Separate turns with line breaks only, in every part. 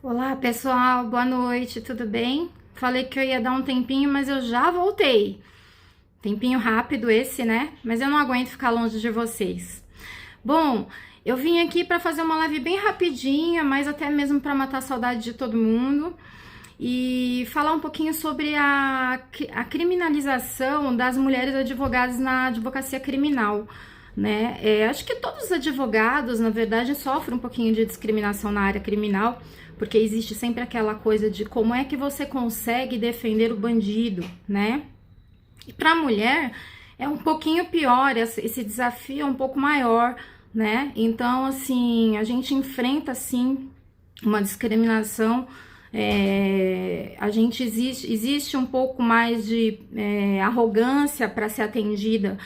Olá pessoal, boa noite, tudo bem? Falei que eu ia dar um tempinho, mas eu já voltei. Tempinho rápido esse, né? Mas eu não aguento ficar longe de vocês. Bom, eu vim aqui para fazer uma live bem rapidinha, mas até mesmo para matar a saudade de todo mundo e falar um pouquinho sobre a criminalização das mulheres advogadas na advocacia criminal. Né? Acho que todos os advogados, na verdade, sofrem um pouquinho de discriminação na área criminal, porque existe sempre aquela coisa de como é que você consegue defender o bandido, né? E para a mulher é um pouquinho pior, esse desafio é um pouco maior, né? Então, assim, a gente enfrenta, assim, uma discriminação, existe um pouco mais de arrogância para ser atendida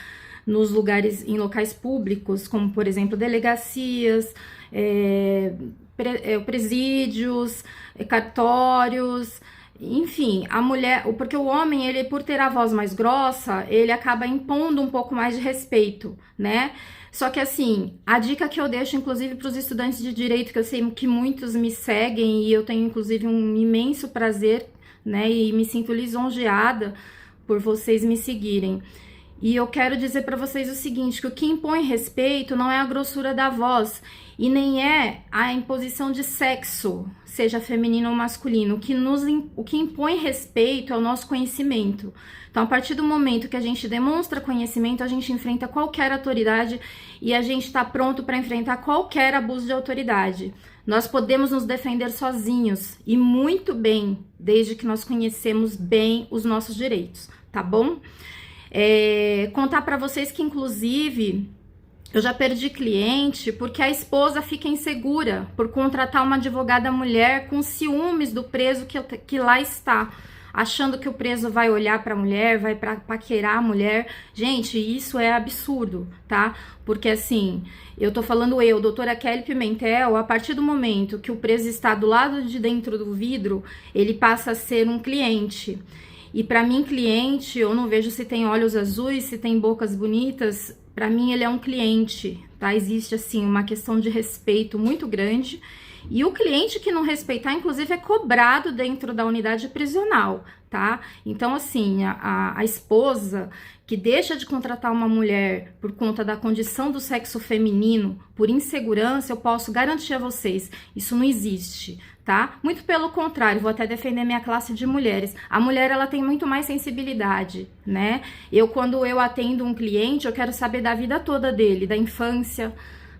nos lugares, em locais públicos, como, por exemplo, delegacias, presídios, cartórios, enfim, a mulher, porque o homem, ele, por ter a voz mais grossa, ele acaba impondo um pouco mais de respeito, né? Só que assim, a dica que eu deixo, inclusive, para os estudantes de direito, que eu sei que muitos me seguem e eu tenho, inclusive, um imenso prazer, né? E me sinto lisonjeada por vocês me seguirem. E eu quero dizer para vocês o seguinte, que o que impõe respeito não é a grossura da voz e nem é a imposição de sexo, seja feminino ou masculino. O que impõe respeito é o nosso conhecimento. Então, a partir do momento que a gente demonstra conhecimento, a gente enfrenta qualquer autoridade e a gente está pronto para enfrentar qualquer abuso de autoridade. Nós podemos nos defender sozinhos e muito bem, desde que nós conhecemos bem os nossos direitos, tá bom? Contar para vocês que, inclusive, eu já perdi cliente porque a esposa fica insegura por contratar uma advogada mulher com ciúmes do preso que lá está, achando que o preso vai olhar para a mulher, vai paquerar a mulher. Gente, isso é absurdo, tá? Porque assim, eu tô falando doutora Kelly Pimentel, a partir do momento que o preso está do lado de dentro do vidro, ele passa a ser um cliente. E para mim, cliente, eu não vejo se tem olhos azuis, se tem bocas bonitas. Para mim, ele é um cliente, tá? Existe, assim, uma questão de respeito muito grande. E o cliente que não respeitar, inclusive, é cobrado dentro da unidade prisional, tá? Então, assim, a esposa que deixa de contratar uma mulher por conta da condição do sexo feminino, por insegurança, eu posso garantir a vocês, isso não existe, tá? Muito pelo contrário, vou até defender minha classe de mulheres. A mulher, ela tem muito mais sensibilidade, né? Quando eu atendo um cliente, eu quero saber da vida toda dele, da infância,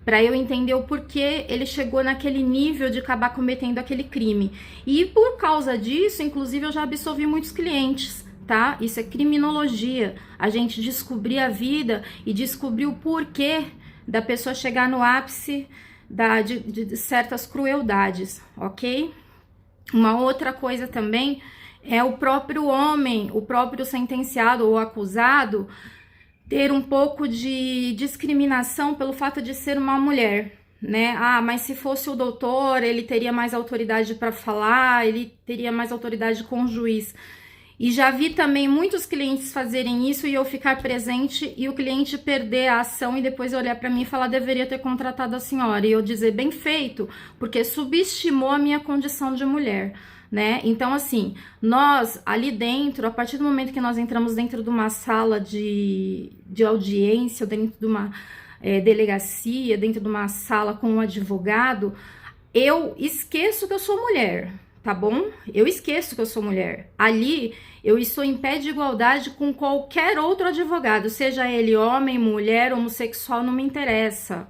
para eu entender o porquê ele chegou naquele nível de acabar cometendo aquele crime. E por causa disso, inclusive, eu já absolvi muitos clientes, tá? Isso é criminologia. A gente descobrir a vida e descobrir o porquê da pessoa chegar no ápice de certas crueldades, ok? Uma outra coisa também é o próprio homem, o próprio sentenciado ou acusado, ter um pouco de discriminação pelo fato de ser uma mulher, né? Ah, mas se fosse o doutor, ele teria mais autoridade para falar, ele teria mais autoridade com o juiz. E já vi também muitos clientes fazerem isso e eu ficar presente e o cliente perder a ação e depois olhar para mim e falar, deveria ter contratado a senhora. E eu dizer, bem feito, porque subestimou a minha condição de mulher, né? Então, assim, nós ali dentro, a partir do momento que nós entramos dentro de uma sala de audiência, dentro de uma delegacia, dentro de uma sala com um advogado, eu esqueço que eu sou mulher, tá bom? Eu esqueço que eu sou mulher. Ali, eu estou em pé de igualdade com qualquer outro advogado, seja ele homem, mulher, homossexual, não me interessa.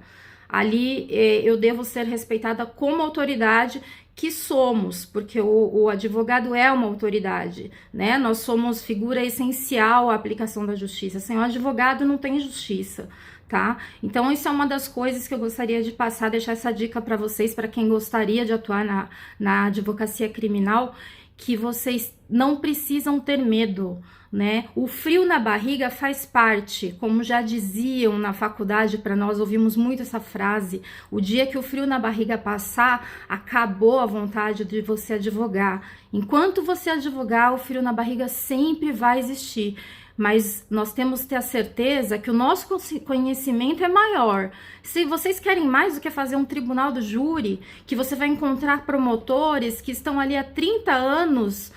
Ali, eu devo ser respeitada como autoridade que somos, porque o advogado é uma autoridade, né? Nós somos figura essencial à aplicação da justiça. Sem o advogado não tem justiça, tá? Então, isso é uma das coisas que eu gostaria de passar, deixar essa dica para vocês, para quem gostaria de atuar na advocacia criminal, que vocês não precisam ter medo, né? O frio na barriga faz parte, como já diziam na faculdade para nós, ouvimos muito essa frase, o dia que o frio na barriga passar, acabou a vontade de você advogar. Enquanto você advogar, o frio na barriga sempre vai existir. mas nós temos que ter a certeza que o nosso conhecimento é maior. Se vocês querem mais do que fazer um tribunal do júri, que você vai encontrar promotores que estão ali há 30 anos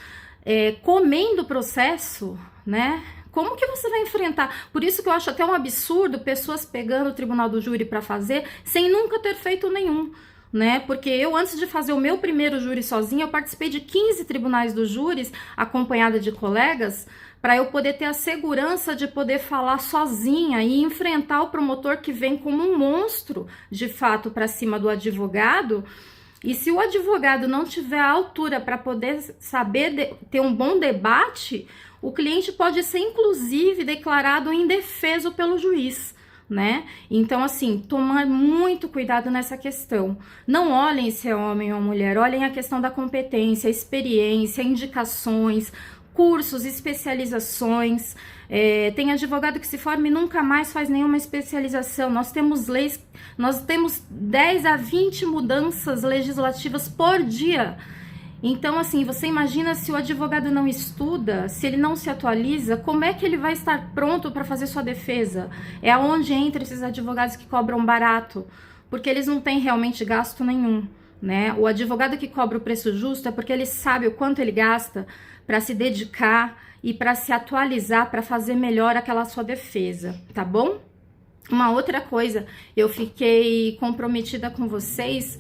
comendo o processo, né? Como que você vai enfrentar? Por isso que eu acho até um absurdo pessoas pegando o tribunal do júri para fazer sem nunca ter feito nenhum, né? Porque eu, antes de fazer o meu primeiro júri sozinha, eu participei de 15 tribunais do júris, acompanhada de colegas, para eu poder ter a segurança de poder falar sozinha e enfrentar o promotor que vem como um monstro, de fato, para cima do advogado. E se o advogado não tiver a altura para poder saber ter um bom debate, o cliente pode ser, inclusive, declarado indefeso pelo juiz, né? Então, assim, tomar muito cuidado nessa questão. Não olhem se é homem ou mulher, olhem a questão da competência, experiência, indicações, cursos, especializações. Tem advogado que se forma e nunca mais faz nenhuma especialização. Nós temos leis, nós temos 10 a 20 mudanças legislativas por dia. Então, assim, você imagina se o advogado não estuda, se ele não se atualiza, como é que ele vai estar pronto para fazer sua defesa? É aonde entra esses advogados que cobram barato, porque eles não têm realmente gasto nenhum, né? O advogado que cobra o preço justo é porque ele sabe o quanto ele gasta para se dedicar e para se atualizar, para fazer melhor aquela sua defesa, tá bom? Uma outra coisa, eu fiquei comprometida com vocês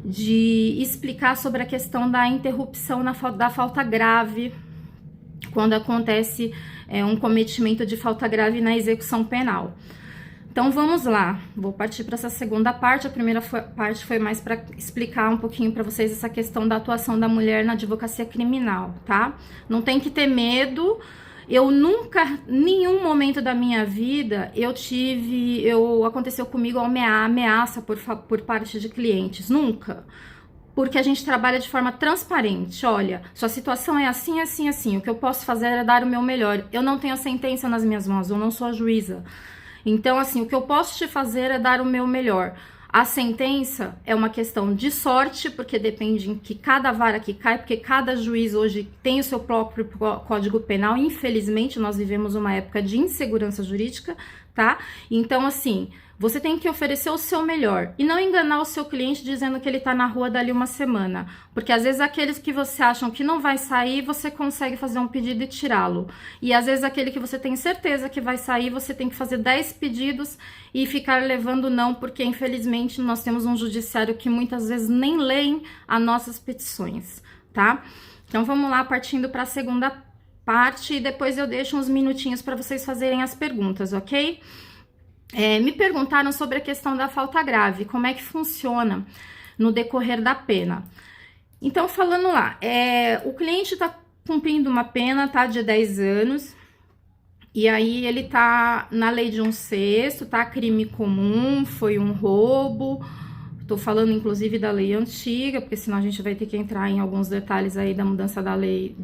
de explicar sobre a questão da interrupção da falta grave, quando acontece um cometimento de falta grave na execução penal. Então vamos lá, vou partir para essa segunda parte. A primeira parte foi mais para explicar um pouquinho para vocês essa questão da atuação da mulher na advocacia criminal, tá? Não tem que ter medo. Eu nunca, nenhum momento da minha vida, aconteceu comigo ameaça por parte de clientes, nunca. Porque a gente trabalha de forma transparente. Olha, sua situação é assim, assim, assim. O que eu posso fazer é dar o meu melhor. Eu não tenho a sentença nas minhas mãos, eu não sou a juíza. Então, assim, o que eu posso te fazer é dar o meu melhor. A sentença é uma questão de sorte, porque depende em que cada vara que cai, porque cada juiz hoje tem o seu próprio código penal. Infelizmente, nós vivemos uma época de insegurança jurídica, tá? Então, assim, você tem que oferecer o seu melhor e não enganar o seu cliente dizendo que ele tá na rua dali uma semana. Porque às vezes aqueles que você acham que não vai sair, você consegue fazer um pedido e tirá-lo. E às vezes aquele que você tem certeza que vai sair, você tem que fazer 10 pedidos e ficar levando não, porque infelizmente nós temos um judiciário que muitas vezes nem leem as nossas petições, tá? Então vamos lá, partindo para a segunda parte e depois eu deixo uns minutinhos para vocês fazerem as perguntas, ok? Me perguntaram sobre a questão da falta grave, como é que funciona no decorrer da pena. Então, falando lá, o cliente está cumprindo uma pena, tá, de 10 anos, e aí ele tá na lei de 1/6, tá, crime comum, foi um roubo. Tô falando, inclusive, da lei antiga, porque senão a gente vai ter que entrar em alguns detalhes aí da mudança da lei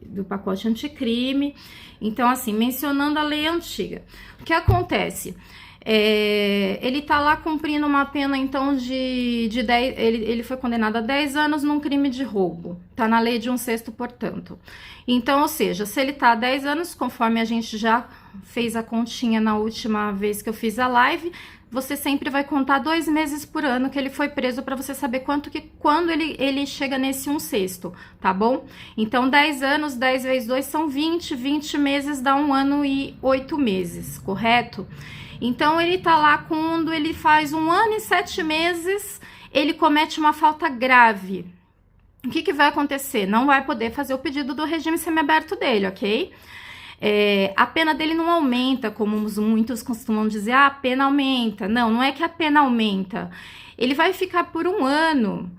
do pacote anticrime. Então, assim, mencionando a lei antiga, o que acontece? Ele tá lá cumprindo uma pena, então, de 10... Ele foi condenado a 10 anos num crime de roubo. Tá na lei de 1/6, portanto. Então, ou seja, se ele tá há 10 anos, conforme a gente já fez a continha na última vez que eu fiz a live, você sempre vai contar 2 meses por ano que ele foi preso para você saber quando ele chega nesse 1/6, tá bom? Então, 10 anos, 10 vezes 2 são 20, 20 meses dá 1 ano e 8 meses, correto? Então, ele tá lá quando ele faz 1 ano e 7 meses, ele comete uma falta grave. O que vai acontecer? Não vai poder fazer o pedido do regime semiaberto dele, ok? A pena dele não aumenta, como muitos costumam dizer, a pena aumenta. Não, não é que a pena aumenta. Ele vai ficar por 1 ano,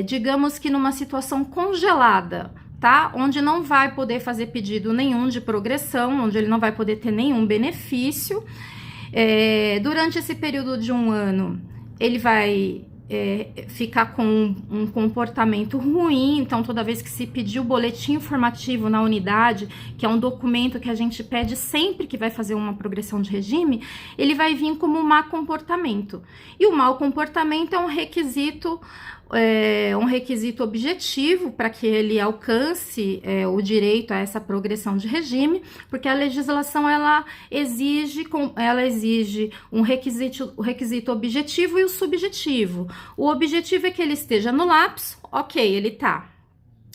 digamos que numa situação congelada, tá? Onde não vai poder fazer pedido nenhum de progressão, onde ele não vai poder ter nenhum benefício. Durante esse período de 1 ano, ele vai ficar com um comportamento ruim. Então, toda vez que se pedir o boletim informativo na unidade, que é um documento que a gente pede sempre que vai fazer uma progressão de regime, ele vai vir como um mau comportamento. E o mau comportamento é um requisito um requisito objetivo para que ele alcance o direito a essa progressão de regime, porque a legislação ela exige um requisito objetivo e o subjetivo. O objetivo é que ele esteja no lápis, ok, ele tá,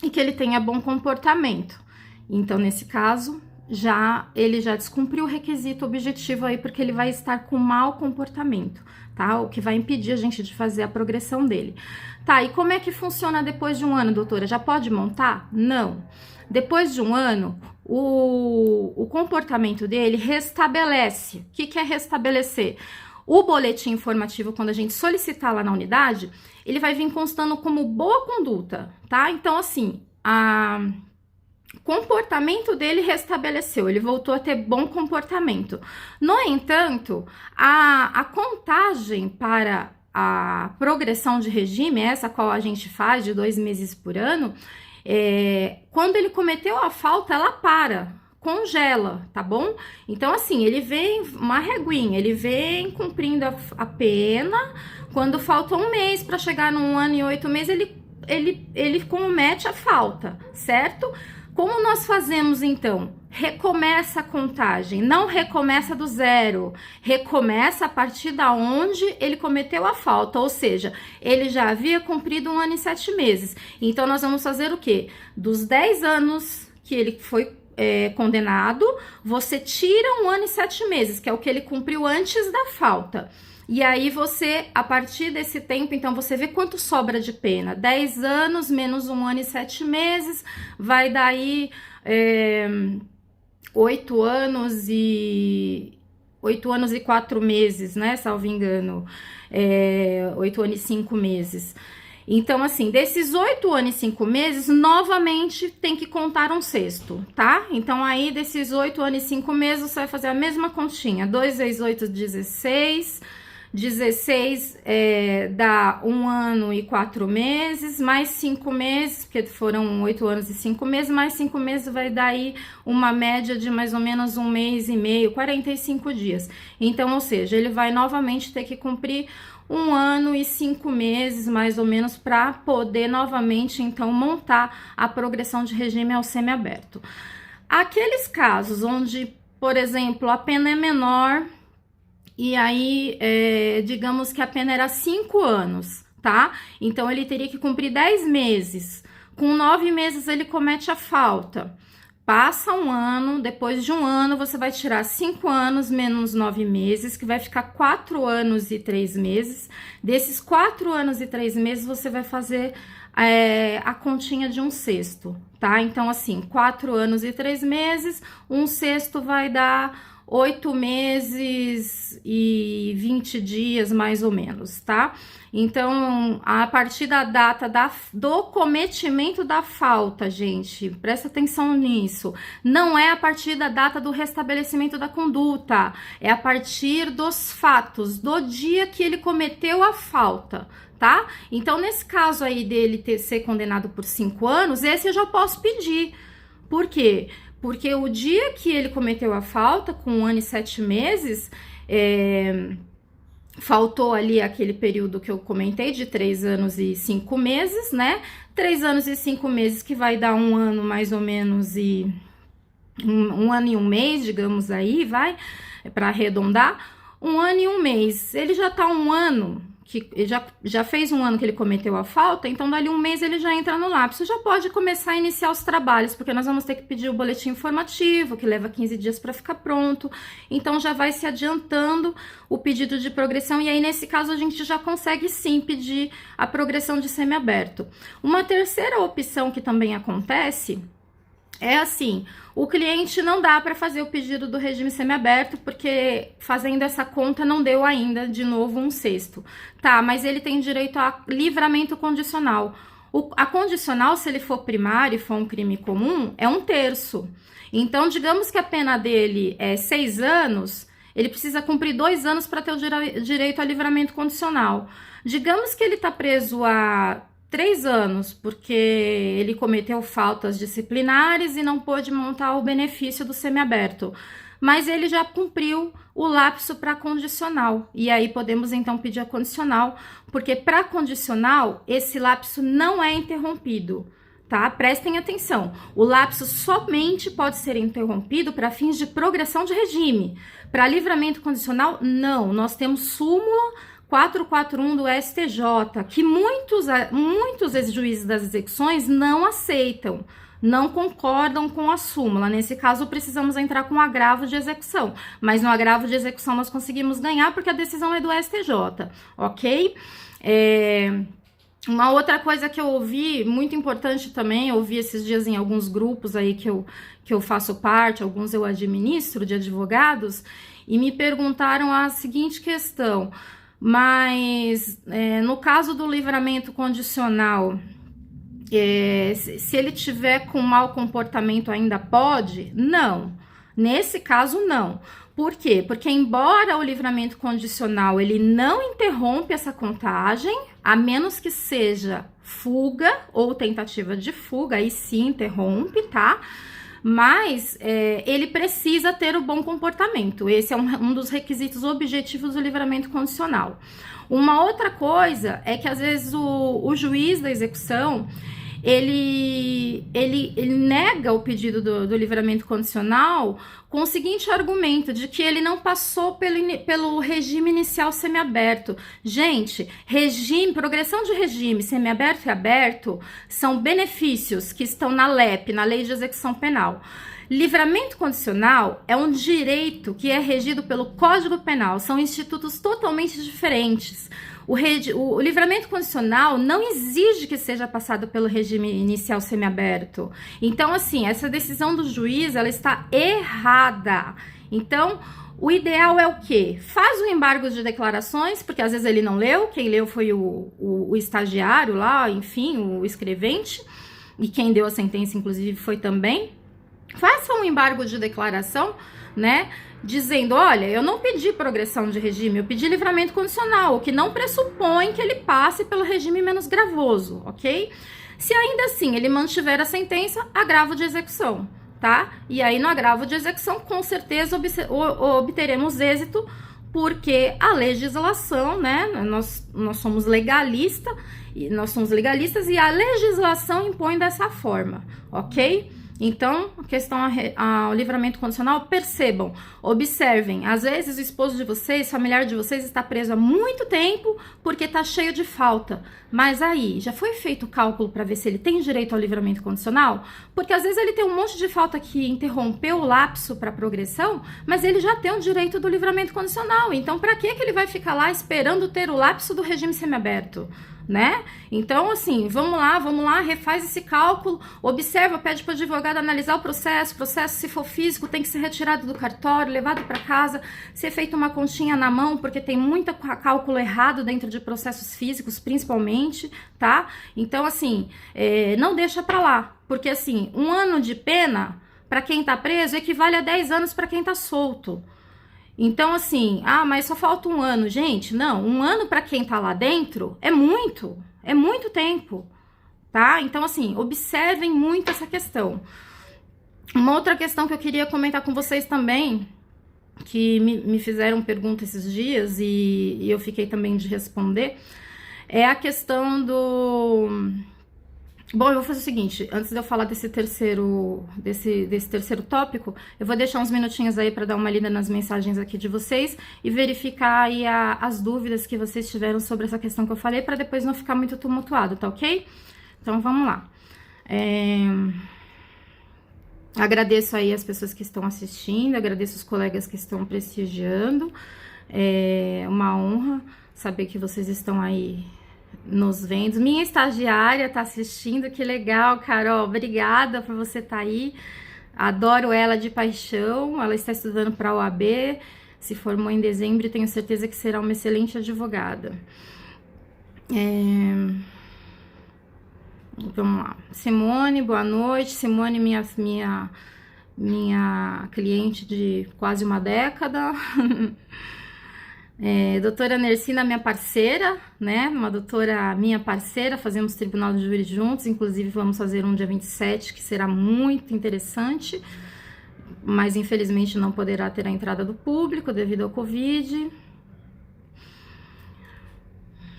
e que ele tenha bom comportamento. Então, nesse caso, ele já descumpriu o requisito objetivo aí, porque ele vai estar com mau comportamento, tá? O que vai impedir a gente de fazer a progressão dele. Tá, e como é que funciona depois de um ano, doutora? Já pode montar? Não. Depois de um ano, o comportamento dele restabelece. O que é restabelecer? O boletim informativo, quando a gente solicitar lá na unidade, ele vai vir constando como boa conduta, tá? Então, assim, o comportamento dele restabeleceu, ele voltou a ter bom comportamento. No entanto, a contagem para a progressão de regime, essa qual a gente faz de 2 meses por ano, quando ele cometeu a falta, ela congela, tá bom? Então, assim, ele vem, uma reguinha, ele vem cumprindo a pena, quando falta 1 mês para chegar num ano e 8 meses, ele comete a falta, certo? Como nós fazemos, então? Recomeça a contagem, não recomeça do zero, recomeça a partir da onde ele cometeu a falta, ou seja, ele já havia cumprido 1 ano e 7 meses. Então, nós vamos fazer o quê? Dos 10 anos que ele foi condenado, você tira 1 ano e 7 meses, que é o que ele cumpriu antes da falta. E aí você, a partir desse tempo, então você vê quanto sobra de pena. 10 anos menos 1 ano e 7 meses, vai daí 8 anos e 4 meses, né? Salvo engano, 8 anos e 5 meses. Então, assim, desses 8 anos e 5 meses, novamente tem que contar 1/6, tá? Então, aí, desses 8 anos e 5 meses, você vai fazer a mesma continha. 2 vezes 8, 16. 16 dá 1 ano e 4 meses, mais 5 meses, porque foram 8 anos e 5 meses, mais 5 meses vai dar aí uma média de mais ou menos 1 mês e meio, 45 dias. Então, ou seja, ele vai novamente ter que cumprir 1 ano e 5 meses, mais ou menos, para poder novamente, então, montar a progressão de regime ao semiaberto. Aqueles casos onde, por exemplo, a pena é menor, e aí, digamos que a pena era 5 anos, tá? Então, ele teria que cumprir 10 meses. Com 9 meses, ele comete a falta. Passa 1 ano, depois de 1 ano, você vai tirar 5 anos menos 9 meses, que vai ficar 4 anos e 3 meses. Desses 4 anos e 3 meses, você vai fazer a continha de 1/6, tá? Então, assim, 4 anos e 3 meses, 1/6 vai dar 8 meses e 20 dias, mais ou menos, tá? Então, a partir da data do cometimento da falta, gente, presta atenção nisso. Não é a partir da data do restabelecimento da conduta, é a partir dos fatos, do dia que ele cometeu a falta, tá? Então, nesse caso aí dele ser condenado por 5 anos, esse eu já posso pedir. Por quê? Porque o dia que ele cometeu a falta, com 1 ano e 7 meses, faltou ali aquele período que eu comentei, de 3 anos e 5 meses, né? 3 anos e 5 meses, que vai dar 1 ano mais ou menos e... 1 ano e 1 mês, digamos aí, vai, para arredondar. 1 ano e 1 mês. Ele já tá 1 ano... que já fez 1 ano que ele cometeu a falta, então dali 1 mês ele já entra no lapso, já pode começar a iniciar os trabalhos, porque nós vamos ter que pedir o boletim informativo, que leva 15 dias para ficar pronto, então já vai se adiantando o pedido de progressão, e aí nesse caso a gente já consegue sim pedir a progressão de semiaberto. Uma terceira opção que também acontece é assim, o cliente não dá para fazer o pedido do regime semiaberto, porque fazendo essa conta não deu ainda, de novo, 1/6. Tá, mas ele tem direito a livramento condicional. A condicional, se ele for primário e for um crime comum, é 1/3. Então, digamos que a pena dele é 6 anos, ele precisa cumprir 2 anos para ter o direito a livramento condicional. Digamos que ele está preso a 3 anos, porque ele cometeu faltas disciplinares e não pôde montar o benefício do semiaberto. mas ele já cumpriu o lapso para condicional. E aí podemos então pedir a condicional, porque para condicional esse lapso não é interrompido, tá? Prestem atenção. O lapso somente pode ser interrompido para fins de progressão de regime. Para livramento condicional, não. Nós temos súmula 441 do STJ, que muitos ex-juízes das execuções não aceitam, não concordam com a súmula. Nesse caso, precisamos entrar com agravo de execução, mas no agravo de execução nós conseguimos ganhar porque a decisão é do STJ, ok? Uma outra coisa que eu ouvi, muito importante também, eu ouvi esses dias em alguns grupos aí que eu faço parte, alguns eu administro, de advogados, e me perguntaram a seguinte questão: mas no caso do livramento condicional, se ele tiver com mau comportamento ainda pode? Não, nesse caso não. Por quê? Porque embora o livramento condicional ele não interrompe essa contagem, a menos que seja fuga ou tentativa de fuga, aí sim interrompe, tá? Mas ele precisa ter o bom comportamento. Esse é um dos requisitos objetivos do livramento condicional. Uma outra coisa é que às vezes o juiz da execução ele nega o pedido do livramento condicional com o seguinte argumento, de que ele não passou pelo regime inicial semiaberto. Gente, progressão de regime semiaberto e aberto são benefícios que estão na LEP, na Lei de Execução Penal. Livramento condicional é um direito que é regido pelo Código Penal, são institutos totalmente diferentes. O livramento condicional não exige que seja passado pelo regime inicial semiaberto. Então, assim, essa decisão do juiz, ela está errada. Então, o ideal é o quê? Faz o embargo de declarações, porque às vezes ele não leu, quem leu foi o estagiário lá, enfim, o escrevente, e quem deu a sentença, inclusive, foi também. Faça um embargo de declaração, né? Dizendo, olha, eu não pedi progressão de regime, eu pedi livramento condicional, o que não pressupõe que ele passe pelo regime menos gravoso, ok? Se ainda assim ele mantiver a sentença, agravo de execução, tá? E aí no agravo de execução, com certeza obteremos êxito, porque a legislação, né? Nós somos legalistas e a legislação impõe dessa forma, ok? Então, a questão ao livramento condicional, percebam, observem, às vezes o esposo de vocês, familiar de vocês está preso há muito tempo porque está cheio de falta, mas aí, já foi feito o cálculo para ver se ele tem direito ao livramento condicional? Porque às vezes ele tem um monte de falta que interrompeu o lapso para progressão, mas ele já tem o direito do livramento condicional, então para que ele vai ficar lá esperando ter o lapso do regime semiaberto? Né? Então, assim, vamos lá, refaz esse cálculo, observa, pede para o advogado analisar o processo, se for físico, tem que ser retirado do cartório, levado para casa, ser feito uma continha na mão, porque tem muito cálculo errado dentro de processos físicos, principalmente, tá? Então, assim, não deixa para lá, porque, assim, 1 ano de pena, para quem tá preso, equivale a 10 anos para quem tá solto. Então, assim, mas só falta 1 ano. Gente, não, 1 ano para quem tá lá dentro é muito tempo, tá? Então, assim, observem muito essa questão. Uma outra questão que eu queria comentar com vocês também, que me fizeram pergunta esses dias e eu fiquei também de responder, é a questão do... Bom, eu vou fazer o seguinte, antes de eu falar desse terceiro tópico, eu vou deixar uns minutinhos aí para dar uma lida nas mensagens aqui de vocês e verificar aí as dúvidas que vocês tiveram sobre essa questão que eu falei, para depois não ficar muito tumultuado, tá ok? Então, vamos lá. Agradeço aí as pessoas que estão assistindo, agradeço os colegas que estão prestigiando, é uma honra saber que vocês estão aí nos vendo. Minha estagiária tá assistindo, que legal, Carol, obrigada por você estar aí, adoro ela de paixão, ela está estudando para a OAB, se formou em dezembro e tenho certeza que será uma excelente advogada. Vamos lá, Simone, boa noite. Simone, minha cliente de quase uma década. Doutora Nercina, minha parceira, né? Uma doutora minha parceira, fazemos tribunal de júri juntos, inclusive vamos fazer um dia 27, que será muito interessante. mas infelizmente não poderá ter a entrada do público devido ao Covid.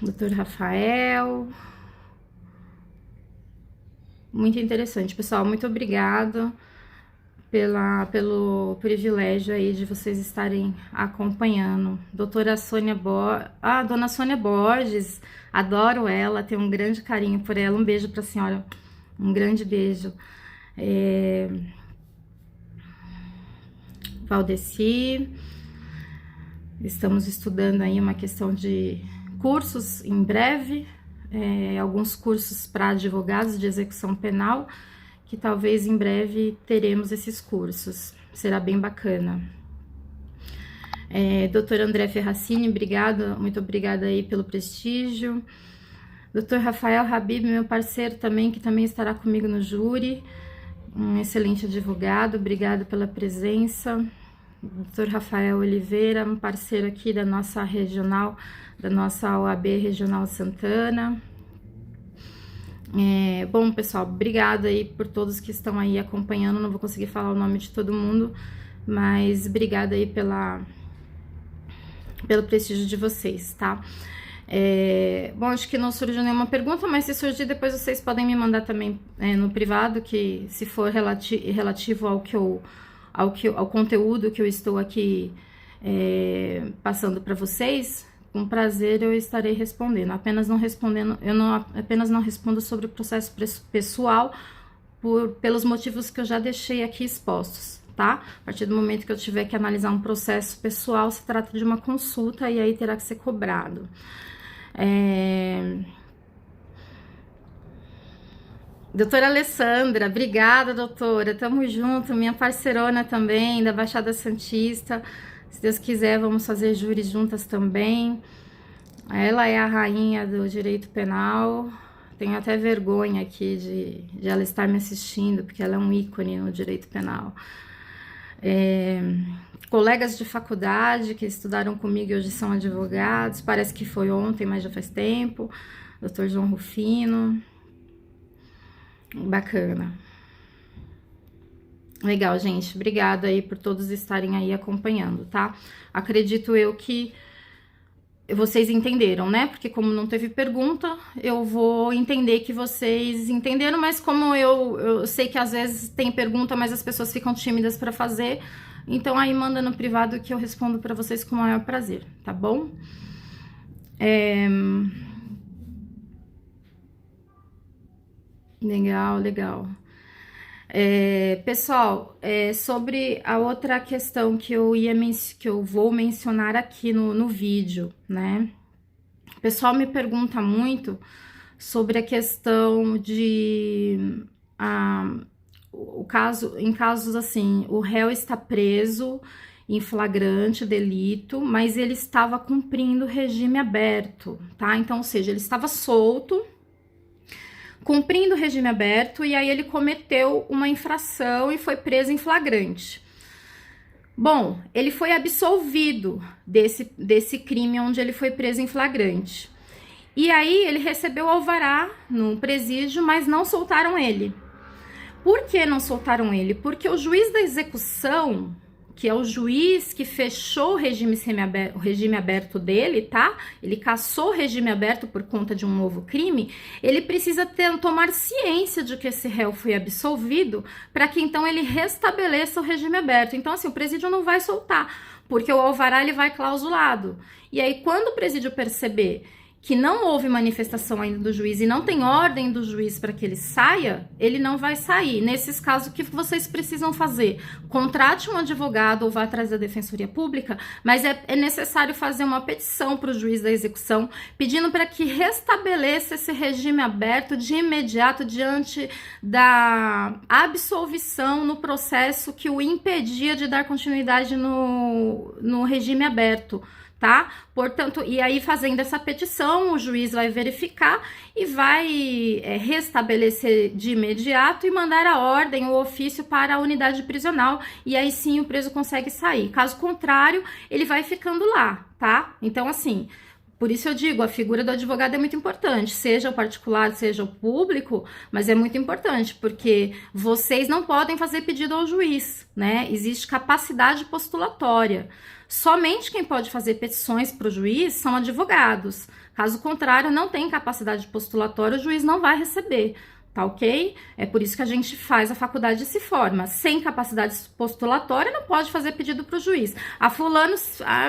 Dr. Rafael. Muito interessante, pessoal. Muito obrigada pelo privilégio aí de vocês estarem acompanhando. Doutora Sônia Borges, Dona Sônia Borges, adoro ela, tenho um grande carinho por ela. Um beijo para a senhora, um grande beijo. Valdeci, estamos estudando aí uma questão de cursos em breve, alguns cursos para advogados de execução penal, que talvez em breve teremos esses cursos, será bem bacana. Doutor André Ferracini, muito obrigada aí pelo prestígio. Doutor Rafael Habib, meu parceiro também, que também estará comigo no júri, um excelente advogado, obrigado pela presença. Doutor Rafael Oliveira, um parceiro aqui da nossa regional, da nossa OAB Regional Santana. Bom, pessoal, obrigada aí por todos que estão aí acompanhando. Não vou conseguir falar o nome de todo mundo, mas obrigada aí pelo prestígio de vocês, tá? Bom, acho que não surgiu nenhuma pergunta, mas se surgir, depois vocês podem me mandar também no privado, que se for relativo ao conteúdo que eu estou aqui passando para vocês, com prazer eu estarei respondendo. Apenas não respondo sobre o processo pessoal pelos motivos que eu já deixei aqui expostos, tá? A partir do momento que eu tiver que analisar um processo pessoal, se trata de uma consulta e aí terá que ser cobrado. Doutora Alessandra, obrigada, doutora, tamo junto, minha parceirona também, da Baixada Santista. Se Deus quiser, vamos fazer júri juntas também. Ela é a rainha do direito penal. Tenho até vergonha aqui de ela estar me assistindo, porque ela é um ícone no direito penal. Colegas de faculdade que estudaram comigo e hoje são advogados. Parece que foi ontem, mas já faz tempo. Dr. João Rufino. Bacana. Legal, gente. Obrigada aí por todos estarem aí acompanhando, tá? Acredito eu que vocês entenderam, né? Porque como não teve pergunta, eu vou entender que vocês entenderam, mas como eu sei que às vezes tem pergunta, mas as pessoas ficam tímidas para fazer, então aí manda no privado que eu respondo para vocês com o maior prazer, tá bom? Legal. Pessoal, sobre a outra questão que eu vou mencionar aqui no vídeo, né? O pessoal me pergunta muito sobre a questão de em casos assim, o réu está preso em flagrante delito, mas ele estava cumprindo regime aberto, tá? Então, ou seja, ele estava solto, cumprindo o regime aberto, e aí ele cometeu uma infração e foi preso em flagrante. Bom, ele foi absolvido desse crime onde ele foi preso em flagrante. E aí ele recebeu alvará no presídio, mas não soltaram ele. Por que não soltaram ele? Porque o juiz da execução, que é o juiz que fechou o regime aberto dele, tá? Ele cassou o regime aberto por conta de um novo crime, ele precisa tomar ciência de que esse réu foi absolvido para que então ele restabeleça o regime aberto. Então, assim, o presídio não vai soltar, porque o alvará ele vai clausulado. E aí, quando o presídio perceber que não houve manifestação ainda do juiz e não tem ordem do juiz para que ele saia, ele não vai sair. Nesses casos, o que vocês precisam fazer? Contrate um advogado ou vá atrás da Defensoria Pública, mas é necessário fazer uma petição para o juiz da execução, pedindo para que restabeleça esse regime aberto de imediato diante da absolvição no processo que o impedia de dar continuidade no regime aberto, tá? Portanto, e aí fazendo essa petição, o juiz vai verificar e vai restabelecer de imediato e mandar a ordem, o ofício para a unidade prisional, e aí sim o preso consegue sair. Caso contrário, ele vai ficando lá, tá? Então, assim, Por isso eu digo, a figura do advogado é muito importante, seja o particular, seja o público, mas é muito importante, porque vocês não podem fazer pedido ao juiz, né? Existe capacidade postulatória. Somente quem pode fazer petições para o juiz são advogados. Caso contrário, não tem capacidade postulatória, o juiz não vai receber. Tá ok? É por isso que a gente faz a faculdade e se forma. Sem capacidade postulatória, não pode fazer pedido para o juiz. A fulano,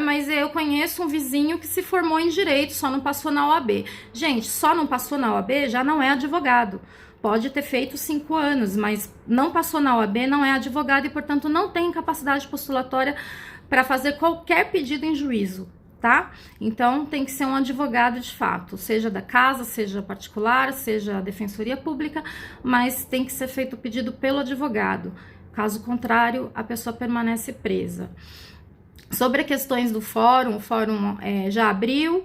mas eu conheço um vizinho que se formou em direito, só não passou na OAB. Gente, só não passou na OAB já não é advogado. Pode ter feito 5 anos, mas não passou na OAB, não é advogado e, portanto, não tem capacidade postulatória para fazer qualquer pedido em juízo. Tá? Então, tem que ser um advogado de fato, seja da casa, seja particular, seja a defensoria pública, mas tem que ser feito o pedido pelo advogado. Caso contrário, a pessoa permanece presa. Sobre questões do fórum, o fórum já abriu,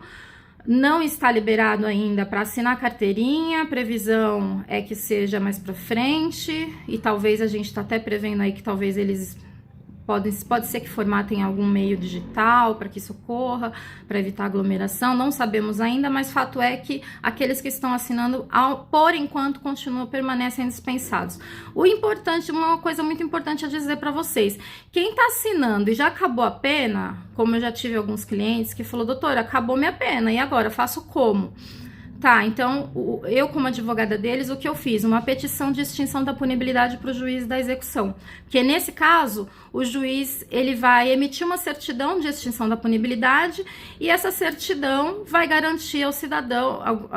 não está liberado ainda para assinar carteirinha, a previsão é que seja mais para frente, e talvez a gente está até prevendo aí que talvez eles pode ser que formatem algum meio digital para que isso ocorra, para evitar aglomeração, não sabemos ainda, mas fato é que aqueles que estão assinando, por enquanto, permanecem dispensados. O importante, uma coisa muito importante a dizer para vocês, quem está assinando e já acabou a pena, como eu já tive alguns clientes que falou, doutora, acabou minha pena, e agora, faço como? Tá, então, eu como advogada deles, o que eu fiz? Uma petição de extinção da punibilidade para o juiz da execução. Porque nesse caso, o juiz ele vai emitir uma certidão de extinção da punibilidade e essa certidão vai garantir ao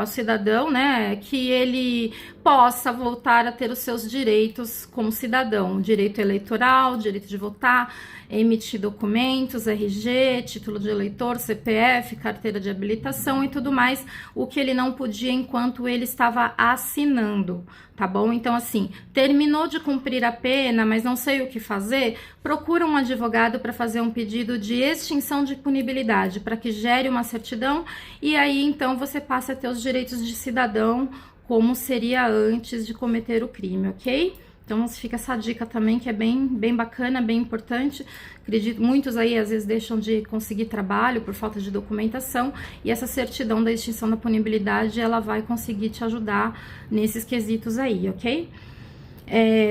cidadão, né, que ele possa voltar a ter os seus direitos como cidadão, direito eleitoral, direito de votar, emitir documentos, RG, título de eleitor, CPF, carteira de habilitação e tudo mais, o que ele não podia enquanto ele estava assinando, tá bom? Então, assim, terminou de cumprir a pena, mas não sei o que fazer, procura um advogado para fazer um pedido de extinção de punibilidade, para que gere uma certidão e aí, então, você passa a ter os direitos de cidadão como seria antes de cometer o crime, ok? Então, fica essa dica também, que é bem bacana, bem importante. Acredito, muitos aí, às vezes, deixam de conseguir trabalho por falta de documentação, e essa certidão da extinção da punibilidade, ela vai conseguir te ajudar nesses quesitos aí, ok?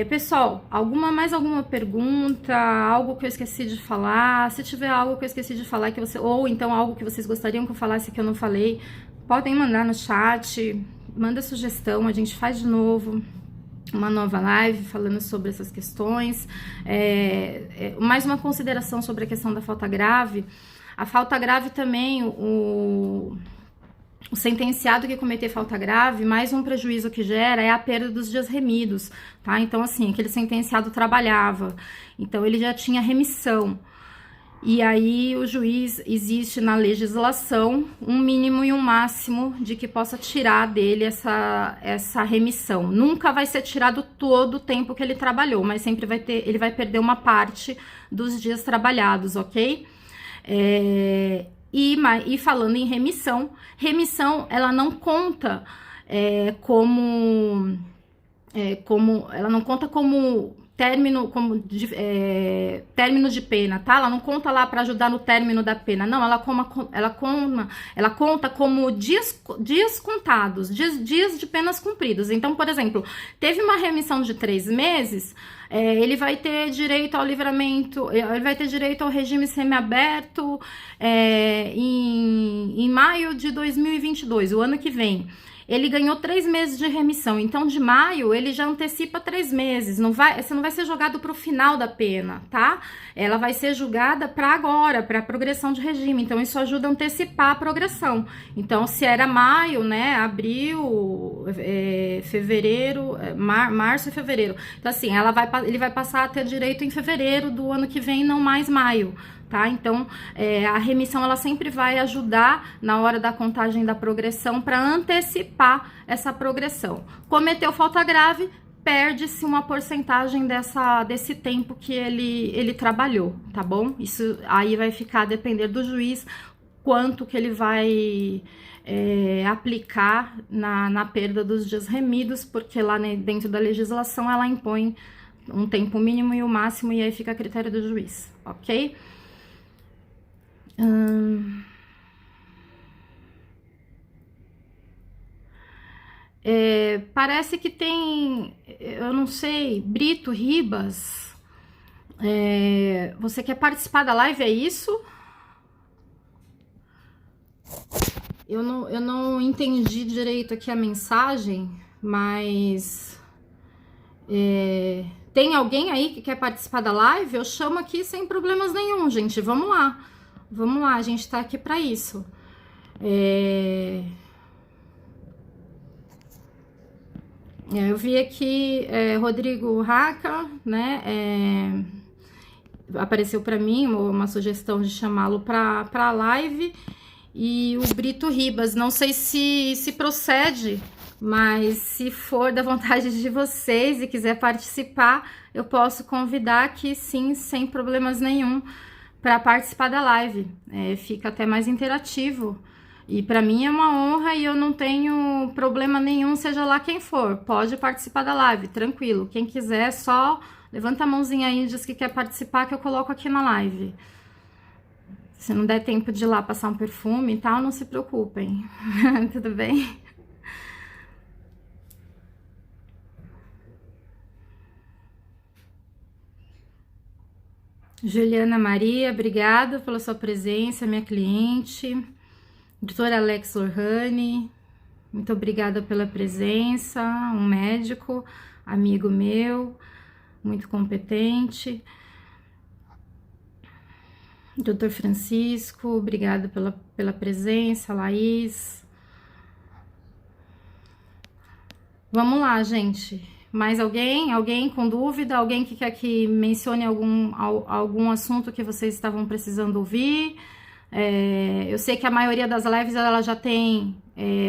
Pessoal, mais alguma pergunta, algo que eu esqueci de falar? Se tiver algo que eu esqueci de falar, ou então algo que vocês gostariam que eu falasse que eu não falei, podem mandar no chat, manda sugestão, a gente faz de novo uma nova live falando sobre essas questões. Mais uma consideração sobre a questão da falta grave. A falta grave também, o sentenciado que cometer falta grave, mais um prejuízo que gera é a perda dos dias remidos, tá? Então, assim, aquele sentenciado trabalhava, então ele já tinha remissão. E aí o juiz, existe na legislação um mínimo e um máximo de que possa tirar dele essa remissão. Nunca vai ser tirado todo o tempo que ele trabalhou, mas sempre ele vai perder uma parte dos dias trabalhados, ok? E falando em remissão ela não conta como término de pena, tá? Ela não conta lá para ajudar no término da pena, não, ela conta como dias contados, dias de penas cumpridas. Então, por exemplo, teve uma remissão de 3 meses, ele vai ter direito ao livramento, ele vai ter direito ao regime semiaberto em maio de 2022, o ano que vem. Ele ganhou 3 meses de remissão, então de maio ele já antecipa 3 meses, você não vai ser julgado para o final da pena, tá? Ela vai ser julgada para agora, para a progressão de regime, então isso ajuda a antecipar a progressão. Então, se era maio, né, abril, fevereiro, março e fevereiro, então assim, ele vai passar a ter direito em fevereiro do ano que vem, não mais maio. Tá? Então, a remissão ela sempre vai ajudar na hora da contagem da progressão para antecipar essa progressão. Cometeu falta grave, perde-se uma porcentagem desse tempo que ele trabalhou, tá bom? Isso aí vai ficar a depender do juiz quanto que ele vai aplicar na perda dos dias remidos, porque lá dentro da legislação ela impõe um tempo mínimo e o máximo, e aí fica a critério do juiz, ok? Parece que tem, eu não sei, Brito Ribas. Você quer participar da live, é isso? Eu não entendi direito aqui a mensagem, mas tem alguém aí que quer participar da live? Eu chamo aqui sem problemas nenhum, gente. Vamos lá. Vamos lá, a gente tá aqui para isso. Eu vi aqui Rodrigo Raca, né? Apareceu para mim uma sugestão de chamá-lo para a live. E o Brito Ribas, não sei se procede, mas se for da vontade de vocês e quiser participar, eu posso convidar aqui sim, sem problemas nenhum, para participar da live. Fica até mais interativo. E para mim é uma honra e eu não tenho problema nenhum, seja lá quem for. Pode participar da live, tranquilo. Quem quiser, só levanta a mãozinha aí e diz que quer participar, que eu coloco aqui na live. Se não der tempo de ir lá passar um perfume e tal, não se preocupem. Tudo bem? Juliana Maria, obrigada pela sua presença, minha cliente. Doutor Alex Orhani, muito obrigada pela presença. Um médico, amigo meu, muito competente. Doutor Francisco, obrigada pela presença. Laís. Vamos lá, gente. Mais alguém? Alguém com dúvida? Alguém que quer que mencione algum assunto que vocês estavam precisando ouvir? Eu sei que a maioria das lives ela já tem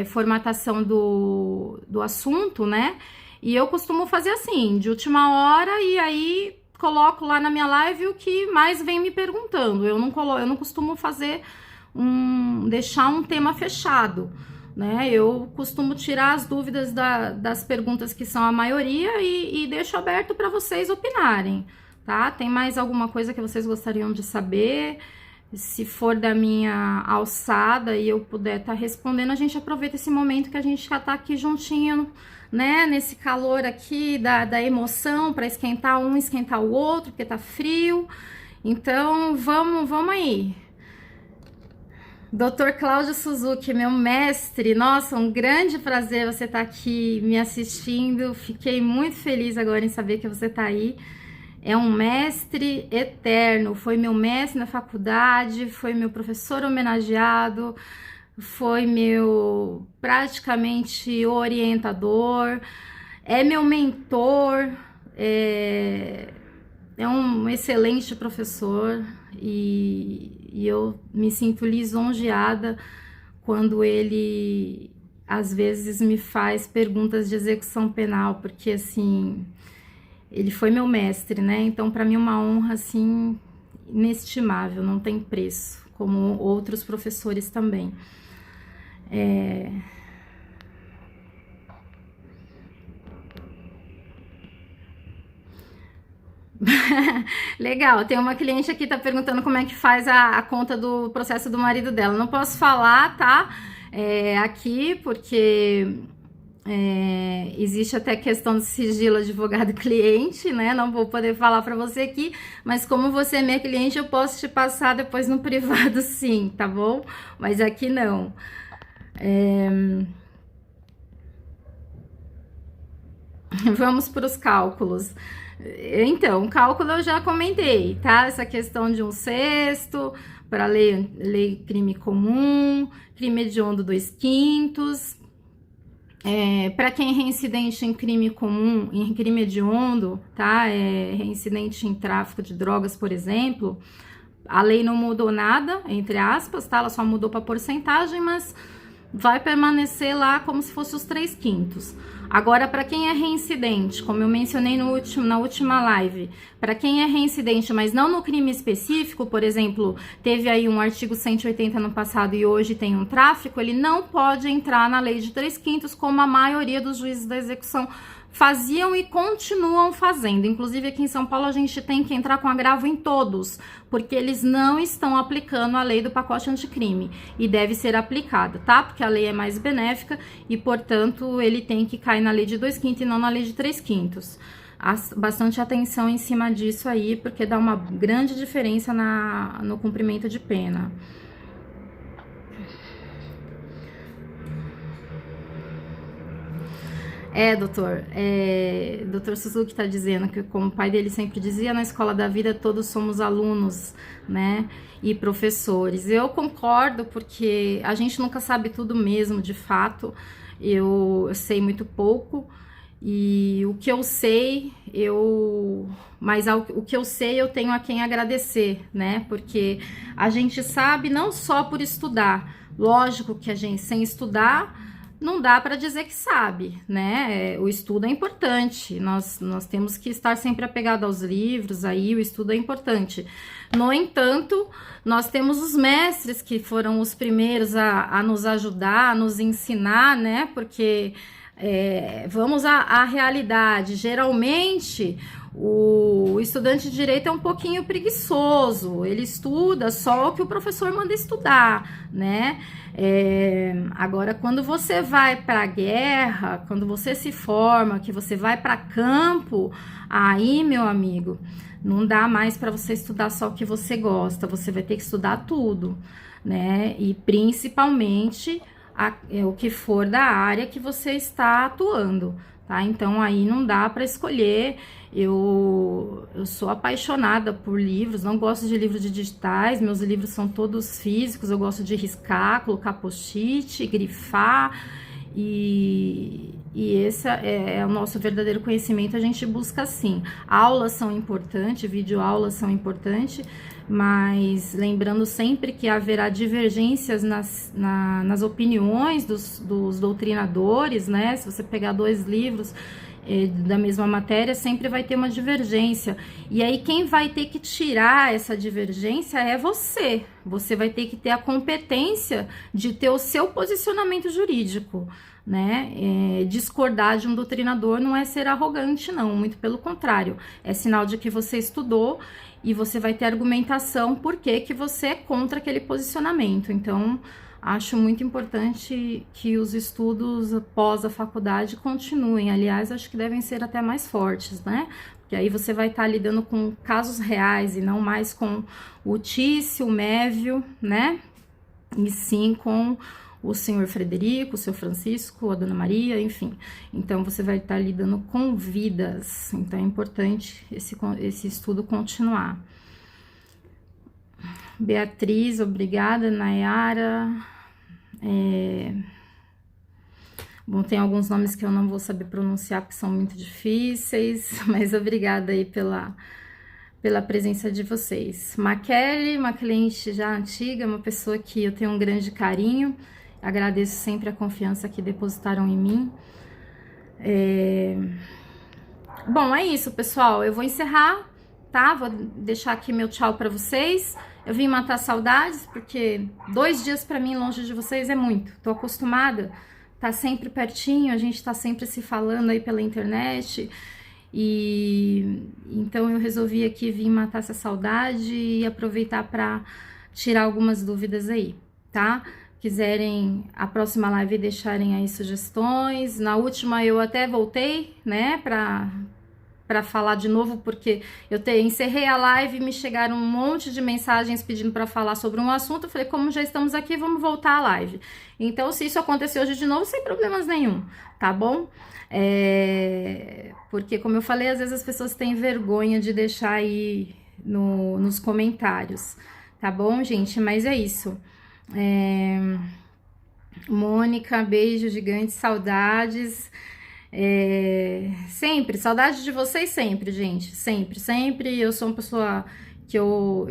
formatação do assunto, né? E eu costumo fazer assim, de última hora, e aí coloco lá na minha live o que mais vem me perguntando. Eu não costumo fazer deixar um tema fechado, né? Eu costumo tirar as dúvidas das perguntas que são a maioria e deixo aberto para vocês opinarem, tá? Tem mais alguma coisa que vocês gostariam de saber? Se for da minha alçada e eu puder estar respondendo, a gente aproveita esse momento que a gente já tá aqui juntinho, né? Nesse calor aqui da emoção, para esquentar um, esquentar o outro, porque tá frio. Então, vamos aí. Dr. Cláudio Suzuki, meu mestre, nossa, um grande prazer você estar aqui me assistindo. Fiquei muito feliz agora em saber que você tá aí. É um mestre eterno, foi meu mestre na faculdade, foi meu professor homenageado, foi meu praticamente orientador, é meu mentor, é um excelente professor e eu me sinto lisonjeada quando ele às vezes me faz perguntas de execução penal, porque assim, ele foi meu mestre, né? Então, para mim é uma honra, assim, inestimável, não tem preço, como outros professores também. Legal, tem uma cliente aqui que tá perguntando como é que faz a conta do processo do marido dela. Não posso falar, tá? Aqui, porque... existe até questão de sigilo advogado-cliente, né? Não vou poder falar para você aqui, mas como você é minha cliente, eu posso te passar depois no privado, sim, tá bom? Mas aqui não. Vamos para os cálculos. Então, cálculo eu já comentei, tá? Essa questão de 1/6 para lei crime comum, crime hediondo 2/5. Para quem é reincidente em crime comum, em crime hediondo, tá? Reincidente em tráfico de drogas, por exemplo, a lei não mudou nada, entre aspas, tá? Ela só mudou para porcentagem, mas vai permanecer lá como se fosse os 3/5. Agora, para quem é reincidente, como eu mencionei na última live, para quem é reincidente, mas não no crime específico, por exemplo, teve aí um artigo 180 no passado e hoje tem um tráfico, ele não pode entrar na lei de 3/5, como a maioria dos juízes da execução faziam e continuam fazendo. Inclusive aqui em São Paulo a gente tem que entrar com agravo em todos, porque eles não estão aplicando a lei do pacote anticrime e deve ser aplicada, tá? Porque a lei é mais benéfica e, portanto, ele tem que cair na lei de 2/5 e não na lei de 3/5. Bastante atenção em cima disso aí, porque dá uma grande diferença no cumprimento de pena. Doutor Suzuki está dizendo que, como o pai dele sempre dizia, na escola da vida todos somos alunos, né, e professores. Eu concordo, porque a gente nunca sabe tudo mesmo, de fato. Eu sei muito pouco, e o que eu sei, o que eu sei eu tenho a quem agradecer, né, porque a gente sabe não só por estudar. Lógico que a gente, sem estudar, não dá para dizer que sabe, né? O estudo é importante, nós temos que estar sempre apegado aos livros, aí o estudo é importante. No entanto, nós temos os mestres que foram os primeiros a nos ajudar, a nos ensinar, né? Porque vamos à realidade. Geralmente, o estudante de direito é um pouquinho preguiçoso, ele estuda só o que o professor manda estudar, né? Agora, quando você vai para a guerra, quando você se forma, que você vai para campo, aí, meu amigo, não dá mais para você estudar só o que você gosta, você vai ter que estudar tudo, né? E principalmente o que for da área que você está atuando, tá? Então, aí não dá para escolher. Eu sou apaixonada por livros, não gosto de livros digitais, meus livros são todos físicos, eu gosto de riscar, colocar post-it, grifar, e esse é o nosso verdadeiro conhecimento, a gente busca assim. Aulas são importantes, videoaulas são importantes, mas lembrando sempre que haverá divergências nas opiniões dos doutrinadores, né? Se você pegar 2 livros da mesma matéria, sempre vai ter uma divergência. E aí quem vai ter que tirar essa divergência é você. Você vai ter que ter a competência de ter o seu posicionamento jurídico, né? Discordar de um doutrinador não é ser arrogante, não. Muito pelo contrário. É sinal de que você estudou e você vai ter argumentação por que você é contra aquele posicionamento. Então, acho muito importante que os estudos após a faculdade continuem. Aliás, acho que devem ser até mais fortes, né? Porque aí você vai estar lidando com casos reais e não mais com o Tício, o Mévio, né? E sim com o senhor Frederico, o seu Francisco, a dona Maria, enfim. Então, você vai estar lidando com vidas. Então, é importante esse estudo continuar. Beatriz, obrigada. Nayara. Bom, tem alguns nomes que eu não vou saber pronunciar porque são muito difíceis, mas obrigada aí pela presença de vocês. Maquele, uma cliente já antiga, uma pessoa que eu tenho um grande carinho, agradeço sempre a confiança que depositaram em mim. Bom, é isso, pessoal, eu vou encerrar, tá? Vou deixar aqui meu tchau pra vocês. Eu vim matar saudades, porque 2 dias pra mim longe de vocês é muito. Tô acostumada, tá sempre pertinho, a gente tá sempre se falando aí pela internet. E então eu resolvi aqui vir matar essa saudade e aproveitar pra tirar algumas dúvidas aí, tá? Quiserem a próxima live deixarem aí sugestões. Na última eu até voltei, né, para falar de novo, porque eu encerrei a live e me chegaram um monte de mensagens pedindo para falar sobre um assunto. Eu falei, como já estamos aqui, vamos voltar à live. Então, se isso acontecer hoje de novo, sem problemas nenhum, tá bom? Porque, como eu falei, às vezes as pessoas têm vergonha de deixar aí nos comentários, tá bom, gente? Mas é isso. Mônica, beijo gigante, saudades. Sempre, saudade de vocês sempre, gente, sempre. Eu sou uma pessoa que eu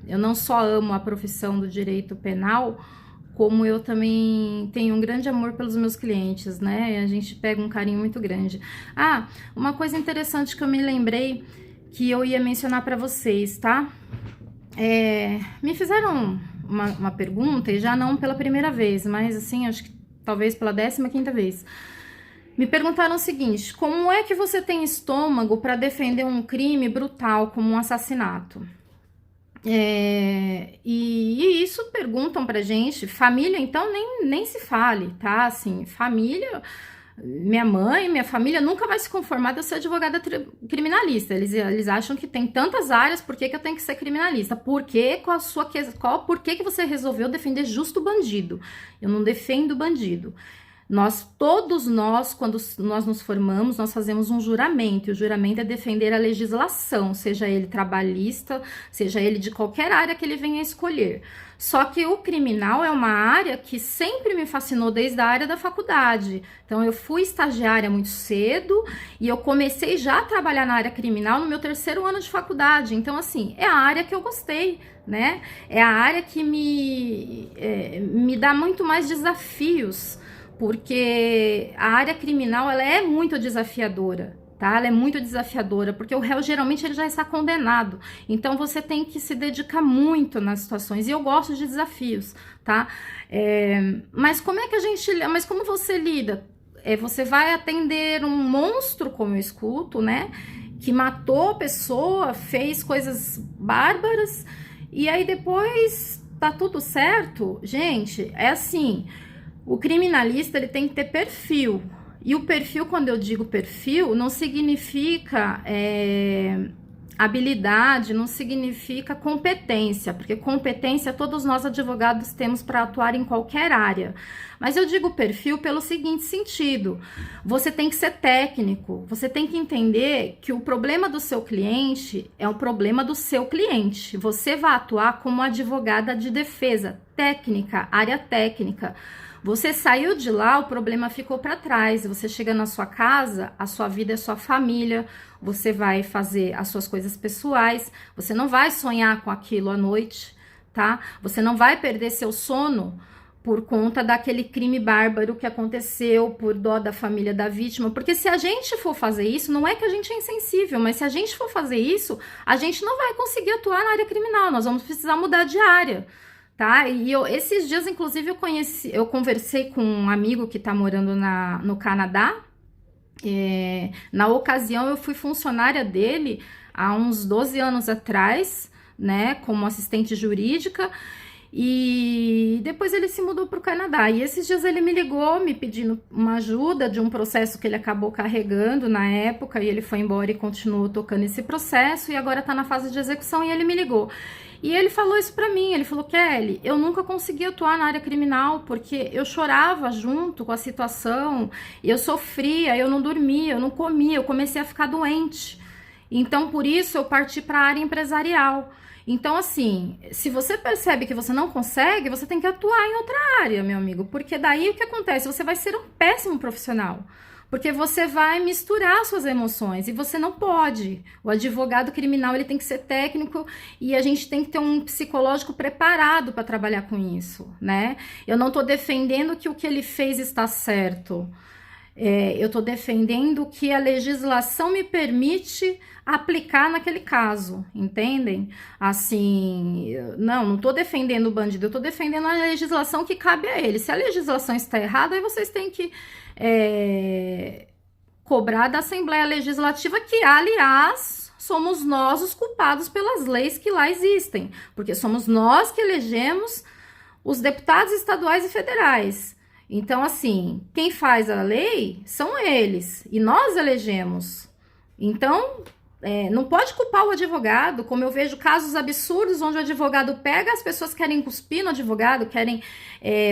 não só amo a profissão do direito penal, como eu também tenho um grande amor pelos meus clientes, né? A gente pega um carinho muito grande. Ah, uma coisa interessante que eu me lembrei que eu ia mencionar para vocês, tá? Me fizeram uma pergunta, e já não pela primeira vez, mas assim, acho que talvez pela 15ª vez. Me perguntaram o seguinte: como é que você tem estômago para defender um crime brutal como um assassinato? E isso perguntam pra gente. Família, então, nem se fale, tá? Assim, família, minha mãe, minha família nunca vai se conformar de eu ser advogada criminalista. Eles acham que tem tantas áreas, por que eu tenho que ser criminalista? Por que você resolveu defender justo bandido? Eu não defendo bandido. Todos nós, quando nós nos formamos, nós fazemos um juramento, e o juramento é defender a legislação, seja ele trabalhista, seja ele de qualquer área que ele venha escolher. Só que o criminal é uma área que sempre me fascinou desde a área da faculdade. Então, eu fui estagiária muito cedo e eu comecei já a trabalhar na área criminal no meu 3º ano de faculdade. Então, assim, é a área que eu gostei, né? É a área que me dá muito mais desafios, porque a área criminal, ela é muito desafiadora, tá? Ela é muito desafiadora, porque o réu geralmente ele já está condenado. Então você tem que se dedicar muito nas situações. E eu gosto de desafios, tá? Mas como é que mas como você lida? Você vai atender um monstro, como eu escuto, né? Que matou a pessoa, fez coisas bárbaras, e aí depois tá tudo certo? Gente, é assim. O criminalista, ele tem que ter perfil. E o perfil, quando eu digo perfil, não significa habilidade, não significa competência, porque competência todos nós advogados temos para atuar em qualquer área. Mas eu digo perfil pelo seguinte sentido: você tem que ser técnico, você tem que entender que o problema do seu cliente é um problema do seu cliente. Você vai atuar como advogada de defesa, técnica, área técnica. Você saiu de lá, o problema ficou para trás. Você chega na sua casa, a sua vida é sua família, você vai fazer as suas coisas pessoais, você não vai sonhar com aquilo à noite, tá? Você não vai perder seu sono por conta daquele crime bárbaro que aconteceu, por dó da família da vítima, porque se a gente for fazer isso, não é que a gente é insensível, mas se a gente for fazer isso, a gente não vai conseguir atuar na área criminal, nós vamos precisar mudar de área. Tá? E esses dias, inclusive, eu conversei com um amigo que tá morando no Canadá. Na ocasião, eu fui funcionária dele há uns 12 anos atrás, né, como assistente jurídica, e depois ele se mudou para o Canadá. E esses dias ele me ligou, me pedindo uma ajuda de um processo que ele acabou carregando na época, e ele foi embora e continuou tocando esse processo, e agora tá na fase de execução, e ele me ligou. E ele falou isso pra mim, ele falou: Kelly, eu nunca consegui atuar na área criminal, porque eu chorava junto com a situação, eu sofria, eu não dormia, eu não comia, eu comecei a ficar doente. Então, por isso, eu parti para a área empresarial. Então, assim, se você percebe que você não consegue, você tem que atuar em outra área, meu amigo, porque daí o que acontece? Você vai ser um péssimo profissional. Porque você vai misturar suas emoções e você não pode. O advogado criminal, ele tem que ser técnico e a gente tem que ter um psicológico preparado para trabalhar com isso, né? Eu não estou defendendo que o que ele fez está certo. Eu estou defendendo que a legislação me permite aplicar naquele caso, entendem? Assim, não estou defendendo o bandido, eu estou defendendo a legislação que cabe a ele. Se a legislação está errada, aí vocês têm que cobrar da Assembleia Legislativa, que, aliás, somos nós os culpados pelas leis que lá existem, porque somos nós que elegemos os deputados estaduais e federais. Então, assim, quem faz a lei são eles, e nós elegemos. Então, não pode culpar o advogado, como eu vejo casos absurdos onde o advogado pega, as pessoas querem cuspir no advogado, querem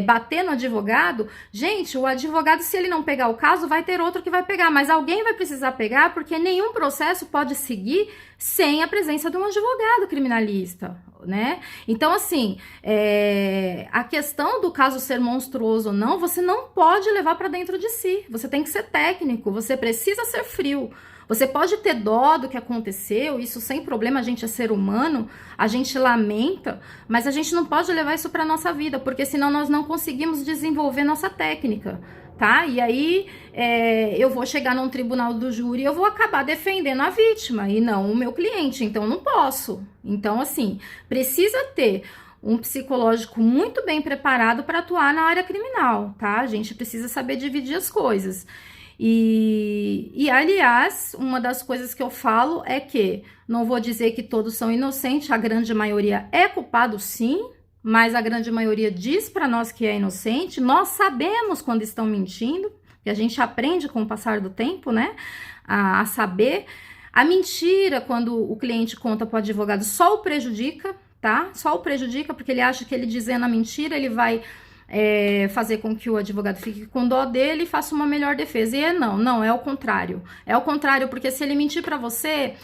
bater no advogado. Gente, o advogado, se ele não pegar o caso, vai ter outro que vai pegar, mas alguém vai precisar pegar, porque nenhum processo pode seguir sem a presença de um advogado criminalista. né? Então, assim, a questão do caso ser monstruoso ou não, você não pode levar para dentro de si. Você tem que ser técnico, você precisa ser frio. Você pode ter dó do que aconteceu, isso sem problema, a gente é ser humano, a gente lamenta, mas a gente não pode levar isso para nossa vida, porque senão nós não conseguimos desenvolver nossa técnica, tá? E aí eu vou chegar num tribunal do júri e eu vou acabar defendendo a vítima e não o meu cliente, então não posso. Então, assim, precisa ter um psicológico muito bem preparado para atuar na área criminal, tá? A gente precisa saber dividir as coisas. Aliás, uma das coisas que eu falo é que não vou dizer que todos são inocentes, a grande maioria é culpado sim, mas a grande maioria diz para nós que é inocente. Nós sabemos quando estão mentindo, que a gente aprende com o passar do tempo, né, a saber. A mentira, quando o cliente conta para o advogado, só o prejudica, tá? Só o prejudica, porque ele acha que ele dizendo a mentira, ele vai fazer com que o advogado fique com dó dele e faça uma melhor defesa. E não, é o contrário. É o contrário, porque se ele mentir para você,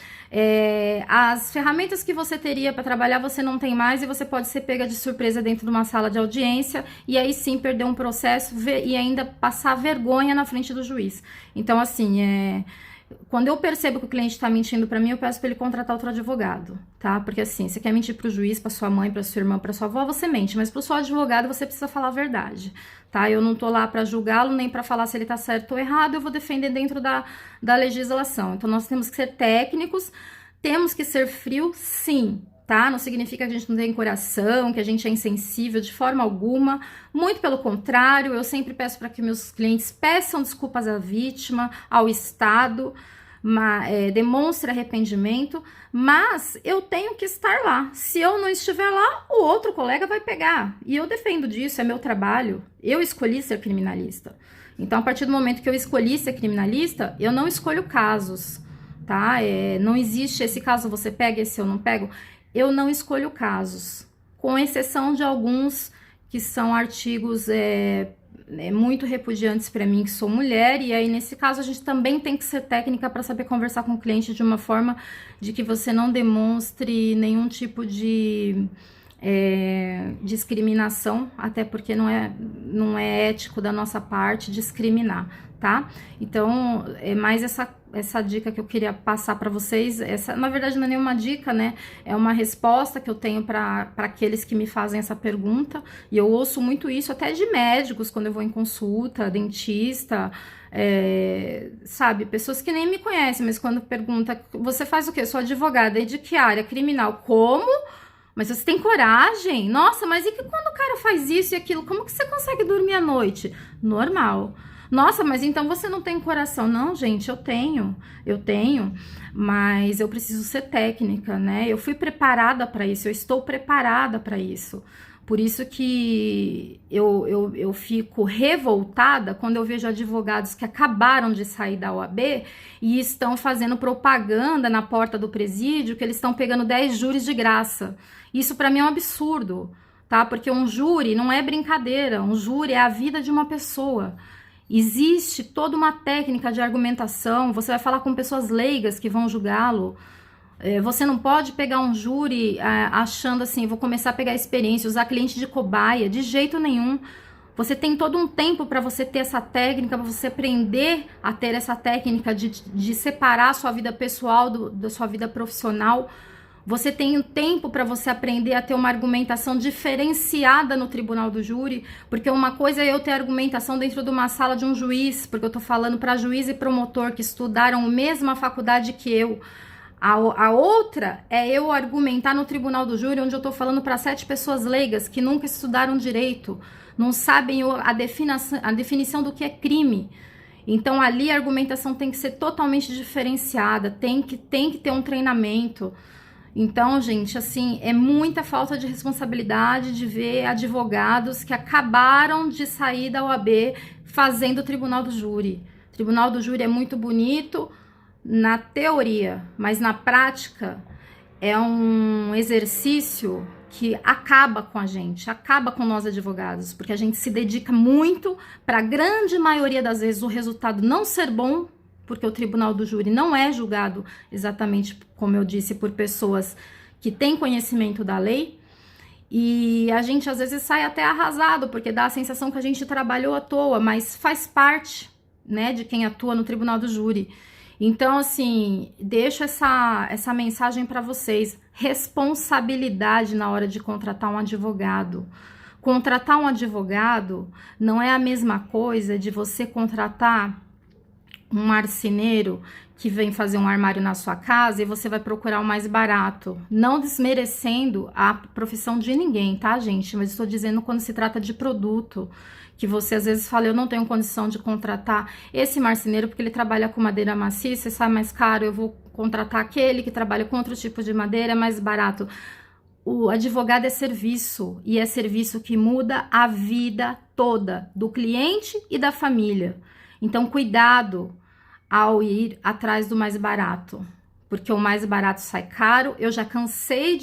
as ferramentas que você teria para trabalhar você não tem mais e você pode ser pega de surpresa dentro de uma sala de audiência e aí sim perder um processo e ainda passar vergonha na frente do juiz. Então, assim, quando eu percebo que o cliente está mentindo para mim, eu peço para ele contratar outro advogado, tá? Porque assim, você quer mentir para o juiz, para sua mãe, para sua irmã, para sua avó, você mente, mas para o seu advogado você precisa falar a verdade, tá? Eu não tô lá para julgá-lo, nem para falar se ele tá certo ou errado, eu vou defender dentro da legislação. Então nós temos que ser técnicos, temos que ser frio, sim, tá? Não significa que a gente não tem coração, que a gente é insensível de forma alguma, muito pelo contrário, eu sempre peço para que meus clientes peçam desculpas à vítima, ao Estado, demonstre arrependimento, mas eu tenho que estar lá. Se eu não estiver lá, o outro colega vai pegar, e eu defendo disso, é meu trabalho, eu escolhi ser criminalista. Então, a partir do momento que eu escolhi ser criminalista, eu não escolho casos, tá? Não existe esse caso você pega, esse eu não pego. Eu não escolho casos, com exceção de alguns que são artigos muito repudiantes para mim, que sou mulher, e aí nesse caso a gente também tem que ser técnica para saber conversar com o cliente de uma forma de que você não demonstre nenhum tipo de discriminação, até porque não é ético da nossa parte discriminar, tá? Então, é mais essa dica que eu queria passar para vocês. Essa, na verdade, não é nenhuma dica, né? É uma resposta que eu tenho para aqueles que me fazem essa pergunta. E eu ouço muito isso até de médicos quando eu vou em consulta, dentista, sabe? Pessoas que nem me conhecem, mas quando pergunta, você faz o quê? Eu sou advogada. E de que área? Criminal. Como? Mas você tem coragem? Nossa, mas e que quando o cara faz isso e aquilo, como que você consegue dormir à noite? Normal. Nossa, mas então você não tem coração. Não, gente, eu tenho, mas eu preciso ser técnica, né? Eu fui preparada para isso, eu estou preparada para isso. Por isso que eu fico revoltada quando eu vejo advogados que acabaram de sair da OAB e estão fazendo propaganda na porta do presídio que eles estão pegando 10 júris de graça. Isso para mim é um absurdo, tá? Porque um júri não é brincadeira, um júri é a vida de uma pessoa. Existe toda uma técnica de argumentação, você vai falar com pessoas leigas que vão julgá-lo. Você não pode pegar um júri achando assim, vou começar a pegar experiência, usar cliente de cobaia, de jeito nenhum. Você tem todo um tempo para você ter essa técnica, para você aprender a ter essa técnica de separar a sua vida pessoal da sua vida profissional. Você tem um tempo para você aprender a ter uma argumentação diferenciada no tribunal do júri, porque uma coisa é eu ter argumentação dentro de uma sala de um juiz, porque eu tô falando para juiz e promotor que estudaram a mesma faculdade que eu. A outra é eu argumentar no tribunal do júri, onde eu tô falando para 7 pessoas leigas que nunca estudaram direito, não sabem a definição do que é crime. Então ali a argumentação tem que ser totalmente diferenciada, tem que ter um treinamento. Então, gente, assim, é muita falta de responsabilidade de ver advogados que acabaram de sair da OAB fazendo o tribunal do júri. O tribunal do júri é muito bonito na teoria, mas na prática é um exercício que acaba com a gente, acaba com nós advogados, porque a gente se dedica muito para a grande maioria das vezes o resultado não ser bom, porque o tribunal do júri não é julgado exatamente, como eu disse, por pessoas que tem conhecimento da lei, e a gente às vezes sai até arrasado, porque dá a sensação que a gente trabalhou à toa, mas faz parte, né, de quem atua no tribunal do júri. Então, assim, deixo essa mensagem para vocês. Responsabilidade na hora de contratar um advogado. Contratar um advogado não é a mesma coisa de você contratar um marceneiro que vem fazer um armário na sua casa e você vai procurar o mais barato. Não desmerecendo a profissão de ninguém, tá, gente? Mas estou dizendo quando se trata de produto, que você às vezes fala, eu não tenho condição de contratar esse marceneiro porque ele trabalha com madeira maciça e sai mais caro, eu vou contratar aquele que trabalha com outro tipo de madeira, é mais barato. O advogado é serviço, e é serviço que muda a vida toda do cliente e da família. Então, cuidado ao ir atrás do mais barato, porque o mais barato sai caro. Eu já cansei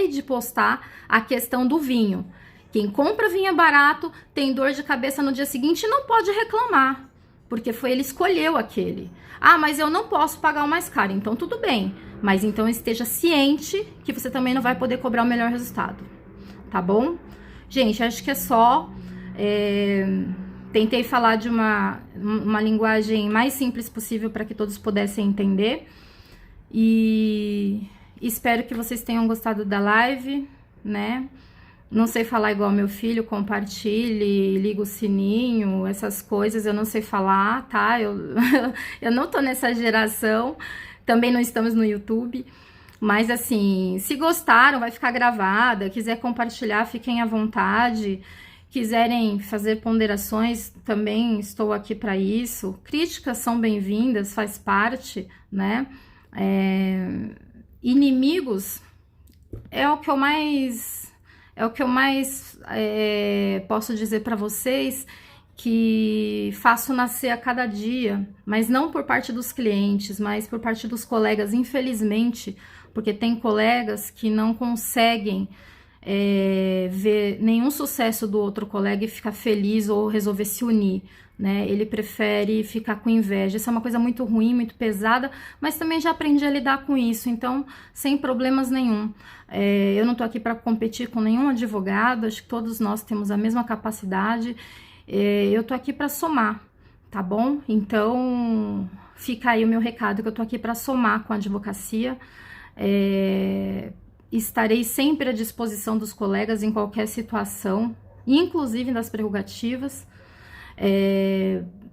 de postar a questão do vinho. Quem compra vinho barato tem dor de cabeça no dia seguinte e não pode reclamar, porque ele escolheu aquele. Ah, mas eu não posso pagar o mais caro. Então tudo bem, mas então esteja ciente que você também não vai poder cobrar o melhor resultado, tá bom? Gente, acho que é só. Tentei falar de uma linguagem mais simples possível para que todos pudessem entender. E espero que vocês tenham gostado da live, né? Não sei falar igual meu filho, compartilhe, liga o sininho, essas coisas eu não sei falar, tá? Eu não tô nessa geração, também não estamos no YouTube. Mas assim, se gostaram, vai ficar gravada. Quiser compartilhar, fiquem à vontade. Quiserem fazer ponderações, também estou aqui para isso. Críticas são bem-vindas, faz parte, né? Inimigos é o que eu mais posso dizer para vocês, que faço nascer a cada dia, mas não por parte dos clientes, mas por parte dos colegas, infelizmente, porque tem colegas que não conseguem ver nenhum sucesso do outro colega e ficar feliz ou resolver se unir, né? Ele prefere ficar com inveja. Isso é uma coisa muito ruim, muito pesada, mas também já aprendi a lidar com isso, então sem problemas nenhum. Eu não tô aqui para competir com nenhum advogado, acho que todos nós temos a mesma capacidade. Eu tô aqui para somar, tá bom? Então fica aí o meu recado, que eu tô aqui para somar com a advocacia. Estarei sempre à disposição dos colegas em qualquer situação, inclusive nas prerrogativas,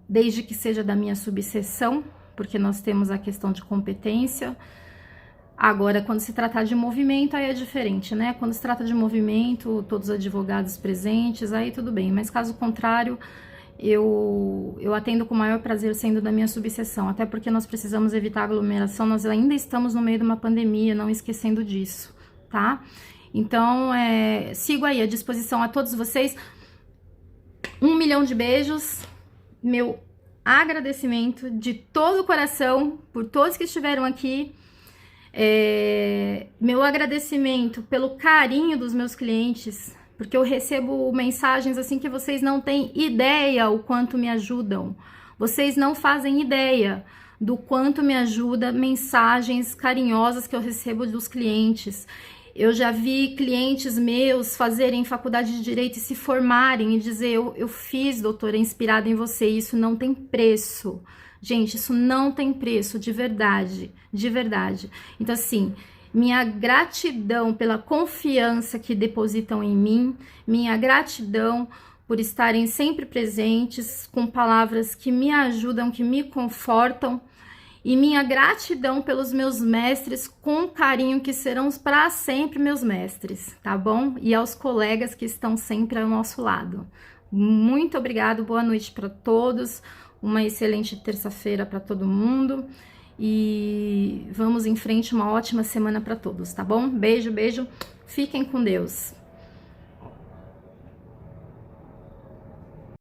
desde que seja da minha subseção, porque nós temos a questão de competência. Agora, quando se tratar de movimento, aí é diferente, né? Quando se trata de movimento, todos os advogados presentes, aí tudo bem. Mas caso contrário, eu atendo com o maior prazer sendo da minha subseção, até porque nós precisamos evitar aglomeração, nós ainda estamos no meio de uma pandemia, não esquecendo disso, tá? Então, sigo aí à disposição a todos vocês. 1 milhão de beijos, meu agradecimento de todo o coração por todos que estiveram aqui. Meu agradecimento pelo carinho dos meus clientes, porque eu recebo mensagens assim que vocês não têm ideia o quanto me ajudam. Vocês não fazem ideia do quanto me ajuda mensagens carinhosas que eu recebo dos clientes. Eu já vi clientes meus fazerem faculdade de Direito e se formarem e dizer, eu fiz, doutora, inspirada em você. Isso não tem preço. Gente, isso não tem preço, de verdade, de verdade. Então, assim, minha gratidão pela confiança que depositam em mim, minha gratidão por estarem sempre presentes, com palavras que me ajudam, que me confortam, e minha gratidão pelos meus mestres, com carinho, que serão para sempre meus mestres, tá bom? E aos colegas que estão sempre ao nosso lado. Muito obrigado, boa noite para todos. Uma excelente terça-feira para todo mundo e vamos em frente, uma ótima semana para todos, tá bom? Beijo, beijo, fiquem com Deus.